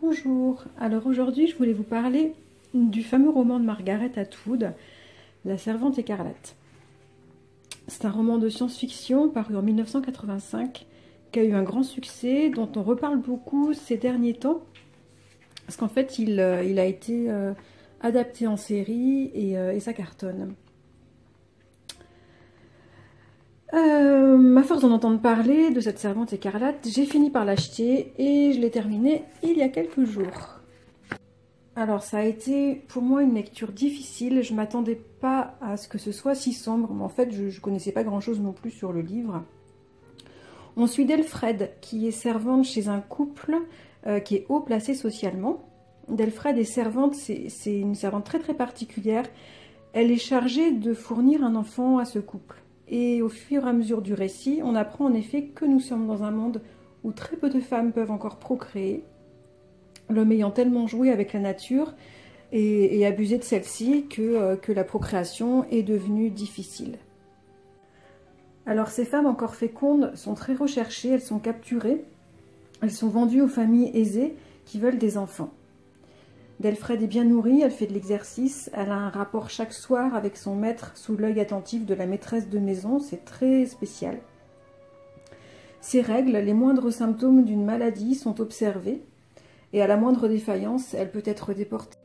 Bonjour, alors aujourd'hui je voulais vous parler du fameux roman de Margaret Atwood, La Servante écarlate. C'est un roman de science-fiction paru en 1985 qui a eu un grand succès, dont on reparle beaucoup ces derniers temps, parce qu'en fait il a été adapté en série et ça cartonne. À force d'en entendre parler de cette servante écarlate, j'ai fini par l'acheter et je l'ai terminé il y a quelques jours. Alors ça a été pour moi une lecture difficile, je ne m'attendais pas à ce que ce soit si sombre, mais en fait je ne connaissais pas grand chose non plus sur le livre. On suit Delfred qui est servante chez un couple qui est haut placé socialement. Delfred est servante, c'est une servante très très particulière, elle est chargée de fournir un enfant à ce couple. Et au fur et à mesure du récit, on apprend en effet que nous sommes dans un monde où très peu de femmes peuvent encore procréer, l'homme ayant tellement joué avec la nature et abusé de celle-ci que la procréation est devenue difficile. Alors ces femmes encore fécondes sont très recherchées, elles sont capturées, elles sont vendues aux familles aisées qui veulent des enfants. Delfred est bien nourrie, elle fait de l'exercice, elle a un rapport chaque soir avec son maître sous l'œil attentif de la maîtresse de maison, c'est très spécial. Ses règles, les moindres symptômes d'une maladie sont observés et à la moindre défaillance, elle peut être déportée.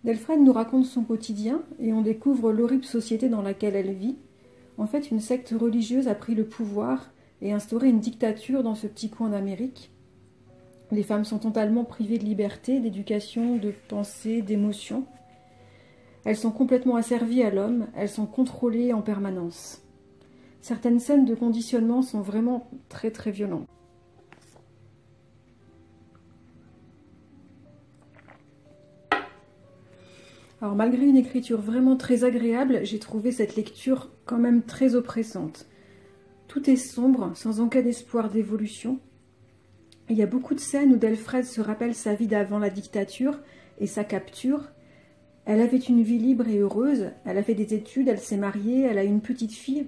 Delfred nous raconte son quotidien et on découvre l'horrible société dans laquelle elle vit. En fait, une secte religieuse a pris le pouvoir et instauré une dictature dans ce petit coin d'Amérique. Les femmes sont totalement privées de liberté, d'éducation, de pensée, d'émotion. Elles sont complètement asservies à l'homme, elles sont contrôlées en permanence. Certaines scènes de conditionnement sont vraiment très très violentes. Alors malgré une écriture vraiment très agréable, j'ai trouvé cette lecture quand même très oppressante. Tout est sombre, sans aucun espoir d'évolution. Il y a beaucoup de scènes où Delfred se rappelle sa vie d'avant la dictature et sa capture. Elle avait une vie libre et heureuse, elle a fait des études, elle s'est mariée, elle a une petite fille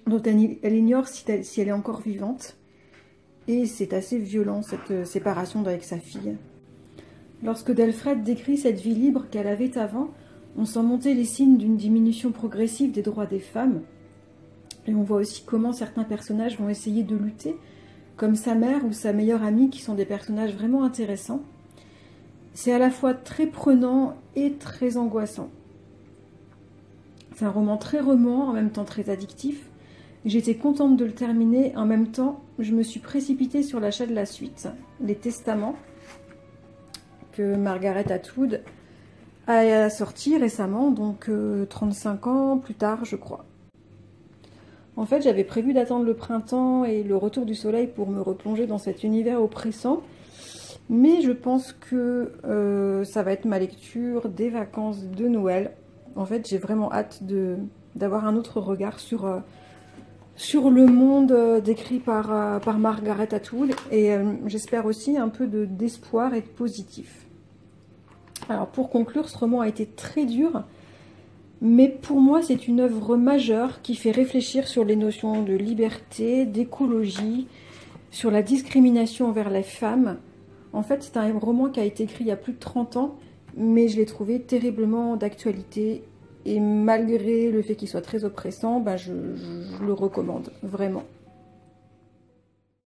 dont elle ignore si elle est encore vivante. Et c'est assez violent cette séparation avec sa fille. Lorsque Delfred décrit cette vie libre qu'elle avait avant, on sent monter les signes d'une diminution progressive des droits des femmes. Et on voit aussi comment certains personnages vont essayer de lutter, comme sa mère ou sa meilleure amie, qui sont des personnages vraiment intéressants. C'est à la fois très prenant et très angoissant. C'est un roman très roman, en même temps très addictif. J'étais contente de le terminer, en même temps, je me suis précipitée sur l'achat de la suite, Les Testaments, que Margaret Atwood a sorti récemment, donc 35 ans plus tard, je crois. En fait, j'avais prévu d'attendre le printemps et le retour du soleil pour me replonger dans cet univers oppressant. Mais je pense que ça va être ma lecture des vacances de Noël. En fait, j'ai vraiment hâte d'avoir un autre regard sur le monde décrit par Margaret Atwood. Et j'espère aussi un peu d'espoir et de positif. Alors pour conclure, ce roman a été très dur. Mais pour moi, c'est une œuvre majeure qui fait réfléchir sur les notions de liberté, d'écologie, sur la discrimination envers les femmes. En fait, c'est un roman qui a été écrit il y a plus de 30 ans, mais je l'ai trouvé terriblement d'actualité. Et malgré le fait qu'il soit très oppressant, je le recommande, vraiment.